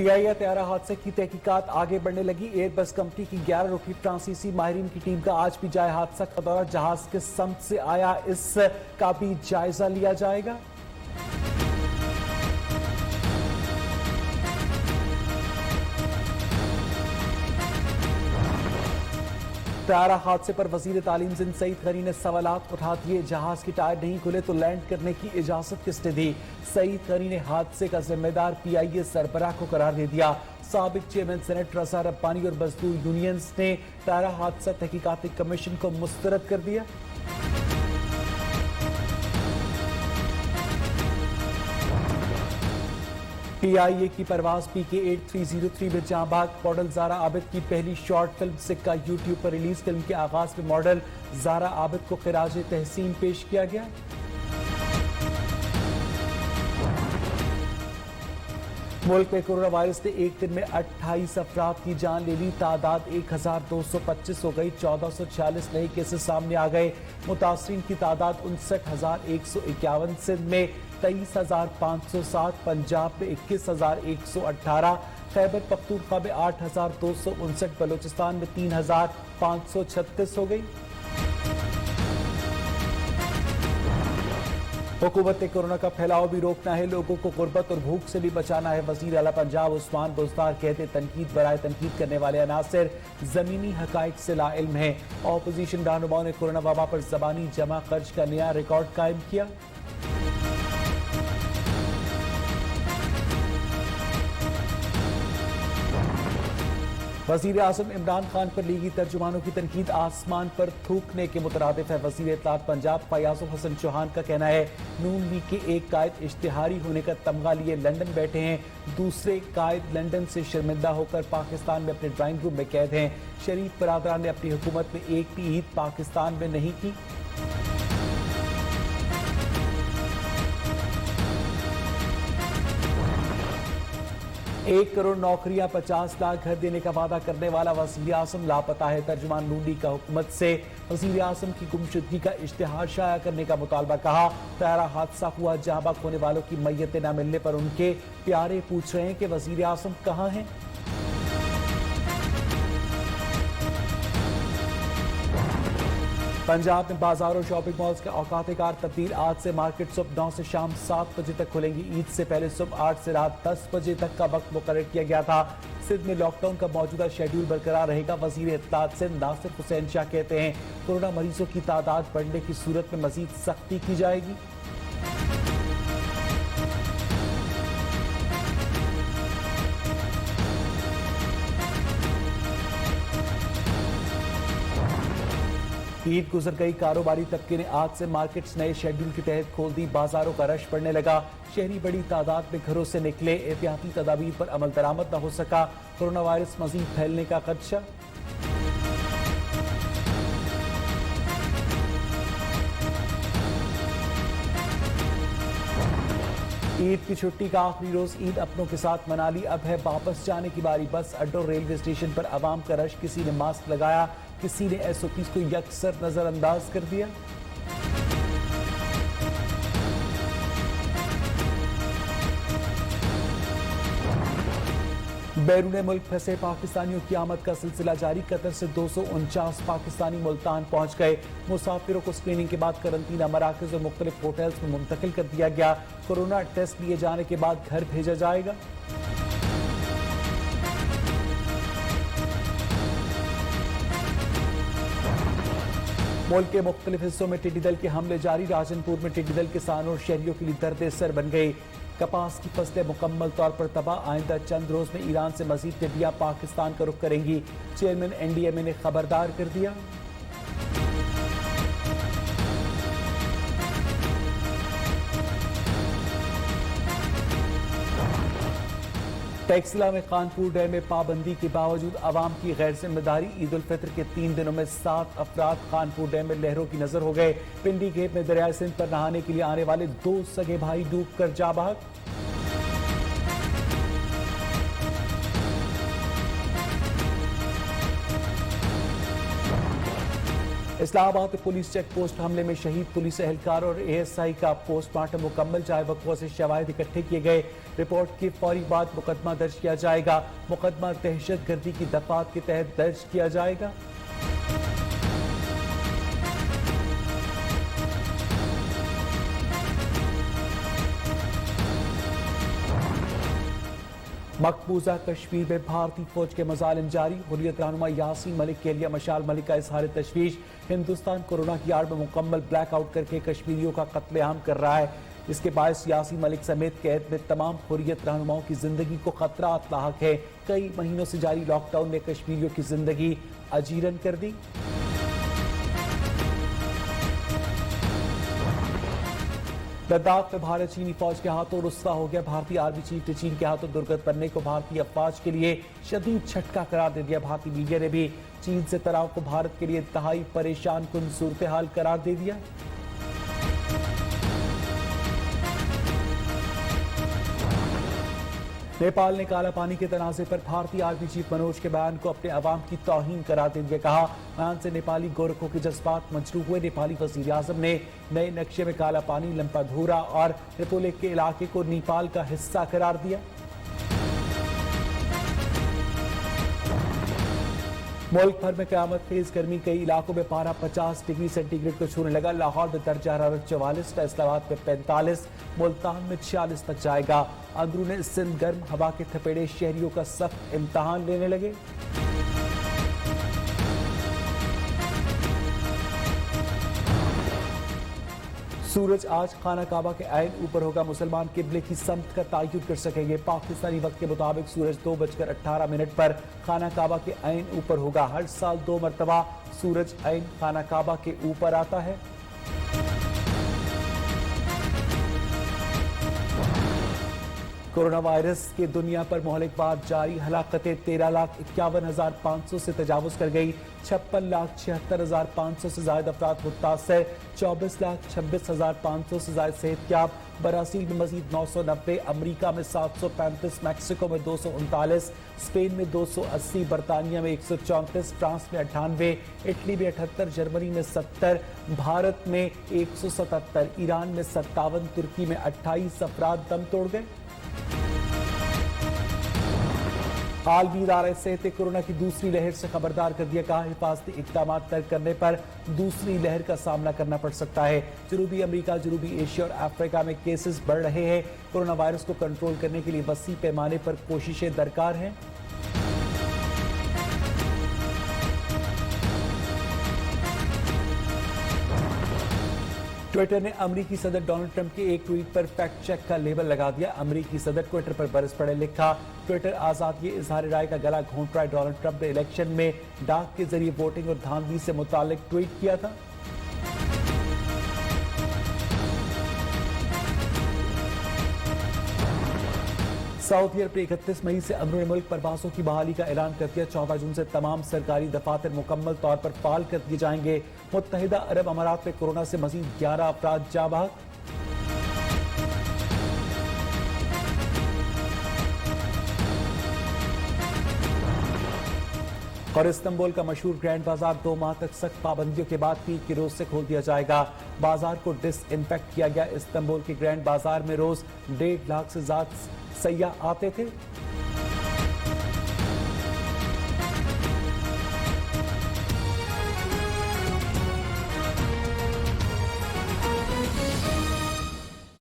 PIA तैयारा हादसे की तहकीकात आगे बढ़ने लगी। एयरबस कंपनी की 11 रुकी फ्रांसीसी माहिरीन की टीम का आज भी जाए हादसा का दौरा। जहाज किस सम्त से आया, इसका भी जायजा लिया जाएगा। तैयारा हादसे पर वजीर तालीम जिंद सईद गनी ने सवालात उठा दिए। जहाज की टायर नहीं खुले तो लैंड करने की इजाजत किसने दी? सईद गनी ने हादसे का जिम्मेदार पीआईए सरबराह को करार दे दिया। साबिक चेयरमैन सेनेट रजा रब्बानी और मजदूर यूनियंस ने तैयारा हादसा तहकीकाती कमीशन को मुस्तरद कर दिया। पीआईए की परवाज PK-8303 में जहां भाग मॉडल जारा आबिद की पहली शॉर्ट फिल्म सिक्का यूट्यूब पर रिलीज। फिल्म के आगाज में मॉडल जारा आबिद को खिराज तहसीन पेश किया गया। मुल्क में कोरोना वायरस ने एक दिन में 28 अफराद की जान ले ली। तादाद 1225 हो गई। 1446 नए केसेस सामने आ गए। मुतासरीन की तादाद 59,151। सिंध में 23,507, पंजाब में 21,118, खैबर पख्तूनख्वा में 8,259, बलूचिस्तान में 3,536 हो गई। हुकूमत ने कोरोना का फैलाव भी रोकना है, लोगों को गुर्बत और भूख से भी बचाना है। वजीर आला पंजाब उस्मान बुज़दार कहते तनकीद बराए तनकीद करने वाले अनासिर जमीनी हकाइक से लाइल्म है। ऑपोजिशन रहनुमाओं ने कोरोना वबा पर जबानी जमा खर्च का नया रिकॉर्ड कायम किया। वजीर आज़म इमरान खान पर लीगी तर्जुमानों की तनकीद आसमान पर थूकने के मुतरादिफ है। वजीर इत्तलात पंजाब फयाजुल हसन चौहान का कहना है नून लीग के एक कायद इश्तिहारी होने का तमगा लिए लंदन बैठे हैं, दूसरे कायद लंदन से शर्मिंदा होकर पाकिस्तान में अपने ड्राइंग रूम में कैद हैं। शरीफ बरादरान ने अपनी हुकूमत में एक भी ईद पाकिस्तान में नहीं की। 1 करोड़ नौकरियां 50 लाख घर देने का वादा करने वाला वजीर आज़म लापता है। तर्जुमान नून लीग का हुकूमत से वजीर आज़म की गुमशुदगी का इश्तिहार शाया करने का मुतालबा। कहा तैयारा हादसा हुआ, जहां बक होने वालों की मैयतें न मिलने पर उनके प्यारे पूछ रहे हैं कि वजीर आज़म कहां हैं। पंजाब में बाजार और शॉपिंग मॉल्स के औकात कार तब्दील। आज से मार्केट सुबह 9 से शाम 7 बजे तक खुलेंगी। ईद से पहले सुबह 8 से रात 10 बजे तक का वक्त मुकर्रर किया गया था। सिंध में लॉकडाउन का मौजूदा शेड्यूल बरकरार रहेगा। वजीर इत्तलात सिंध नासिर हुसैन शाह कहते हैं कोरोना मरीजों की तादाद बढ़ने की सूरत में मजीद सख्ती की जाएगी। ईद गुजर गई, कारोबारी तबके ने आज से मार्केट्स नए शेड्यूल के तहत खोल दी। बाजारों का रश बढ़ने लगा। शहरी बड़ी तादाद में घरों से निकले। एहतियाती तदाबीर पर अमल दरामद न हो सका। कोरोना वायरस मजीद फैलने का खदशा। ईद की छुट्टी का आखिरी रोज ईद अपनों के साथ मना ली। अब है वापस जाने की बारी। बस अड्डों रेलवे स्टेशन पर आवाम का रश। किसी ने मास्क लगाया, किसी ने SOPs को यकसर नजरअंदाज कर दिया। बैरून मुल्क फंसे पाकिस्तानियों की आमद का सिलसिला जारी। कतर से 249 पाकिस्तानी मुल्तान पहुंच गए। मुसाफिरों को स्क्रीनिंग के बाद करंतना मराकज और मुख्तलिफ होटल्स में मुंतकिल कर दिया गया। कोरोना टेस्ट लिए जाने के बाद घर भेजा जाएगा। मुल्क के मुख्तलिफ हिस्सों में टिड्डी दल के हमले जारी। राजनपुर में टिड्डी दल किसानों और शहरियों के लिए दर्द सर बन गई। कपास की फसलें मुकम्मल तौर पर तबाह। आइंदा चंद रोज में ईरान से मजीद टिड्डियां पाकिस्तान का रुख करेंगी। चेयरमैन NDMA ने खबरदार कर दिया। टेक्सला में कानपुर डैम में पाबंदी के बावजूद अवाम की गैर जिम्मेदारी। ईद उल फितर के 3 दिनों में 7 अफराद कानपुर डैम में लहरों की नजर हो गए। पिंडी गेट में दरियाए सिंध पर नहाने के लिए आने वाले 2 सगे भाई डूब कर जा बहक। इस्लामाबाद पुलिस चेक पोस्ट हमले में शहीद पुलिस एहलकार और एएसआई का पोस्टमार्टम मुकम्मल, जाए वक़्त से शवाहिद इकट्ठे किए गए। रिपोर्ट के फौरी बाद मुकदमा दर्ज किया जाएगा। मुकदमा दहशतगर्दी की दफात के तहत दर्ज किया जाएगा। मकबूजा कश्मीर में भारतीय फौज के मजालिम जारी। हुर्रियत रहनुमा यासीन मलिक के लिए मशाल मलिक का इजहार तशवीश। हिंदुस्तान कोरोना की आड़ में मुकम्मल ब्लैकआउट करके कश्मीरियों का कत्लेआम कर रहा है। इसके बायस यासीन मलिक समेत कैद में तमाम हुर्रियत रहनुमाओं की जिंदगी को खतरा लाहक है। कई महीनों से जारी लॉकडाउन ने कश्मीरियों की जिंदगी अजीरन कर दी। लद्दाख में भारत चीनी फौज के हाथों रुस्वा हो गया। भारतीय आर्मी चीफ ने चीन के हाथों दुर्गत बनने को भारतीय अफवाज के लिए शदीद झटका करार दे दिया। भारतीय मीडिया ने भी चीन से तनाव को भारत के लिए इंतहाई परेशान कुन सूरत हाल करार दे दिया। नेपाल ने काला पानी के तनाजे पर भारतीय आर्मी चीफ मनोज के बयान को अपने अवाम की तौहीन करार देते हुए कहा, बयान से नेपाली गोरखों के जज्बात मजरूह हुए। नेपाली वजीर आजम ने नए नक्शे में काला पानी, लंपाधूरा और रिपोलेक के इलाके को नेपाल का हिस्सा करार दिया। मुल्क भर में कयामत खेज गर्मी, कई इलाकों में पारा 50 डिग्री सेंटीग्रेड को छूने लगा। लाहौर में दर्जा हरारत 44, फैसलाबाद में 45, मुल्तान में 46 तक जाएगा। अंदरूनी सिंध गर्म हवा के थपेड़े शहरियों का सख्त इम्तहान लेने लगे। सूरज आज खाना काबा के ऐन ऊपर होगा। मुसलमान किबले की समत का तयन कर सकेंगे। पाकिस्तानी वक्त के मुताबिक सूरज 2:18 पर खाना काबा के ऐन ऊपर होगा। हर साल 2 मरतबा सूरज ऐन खाना काबा के ऊपर आता है। कोरोना वायरस के दुनिया पर मोहलिक बाद जारी। हलाकतें 13,51,500 से तजावुज कर गई। 56,76,500 से ज्यादा अफराद मुतासर। 24,26,500 से ज्यादा सेहतयाब। ब्राजील में मजीद 990, अमरीका में 735, मैक्सिको में 239, स्पेन में 280, बरतानिया में 134, फ्रांस में 98, इटली में 78, जर्मनी में 70, भारत में 177, ईरान में 57, तुर्की में 28 अफराद दम तोड़ गए। आलमी इदारा सेहत कोरोना की दूसरी लहर से खबरदार कर दिया। कहा, हिफाजती इक़दाम तर्क करने पर दूसरी लहर का सामना करना पड़ सकता है। जनूबी अमेरिका, जनूबी एशिया और अफ्रीका में केसेस बढ़ रहे हैं। कोरोना वायरस को कंट्रोल करने के लिए वसी पैमाने पर कोशिशें दरकार हैं। ट्विटर ने अमरीकी सदर डोनाल्ड ट्रंप के एक ट्वीट पर फैक्ट चेक का लेबल लगा दिया। अमरीकी सदर ट्विटर पर बरस पड़े, लिखा, ट्विटर आजाद ये इजहार राय का गला घोंट रहा है। डोनाल्ड ट्रंप ने इलेक्शन में डाक के जरिए वोटिंग और धांधली से मुतालिक ट्वीट किया था। सऊदी अरब ने 31 मई से अंदरूनी मुल्क परवासों की बहाली का ऐलान कर दिया। 14 जून से तमाम सरकारी दफातर मुकम्मल तौर पर फाल कर दिए जाएंगे। मुत्तहिदा अरब अमारात में कोरोना से मजीद 11 अफराद जाँ बहक। और इस्तांबुल का मशहूर ग्रैंड बाजार 2 माह तक सख्त पाबंदियों के बाद 3 के रोज से खोल दिया जाएगा। बाजार को डिसइंफेक्ट किया गया। इस्तांबुल के ग्रैंड बाजार में रोज 1.5 लाख से ज्यादा सयाह आते थे।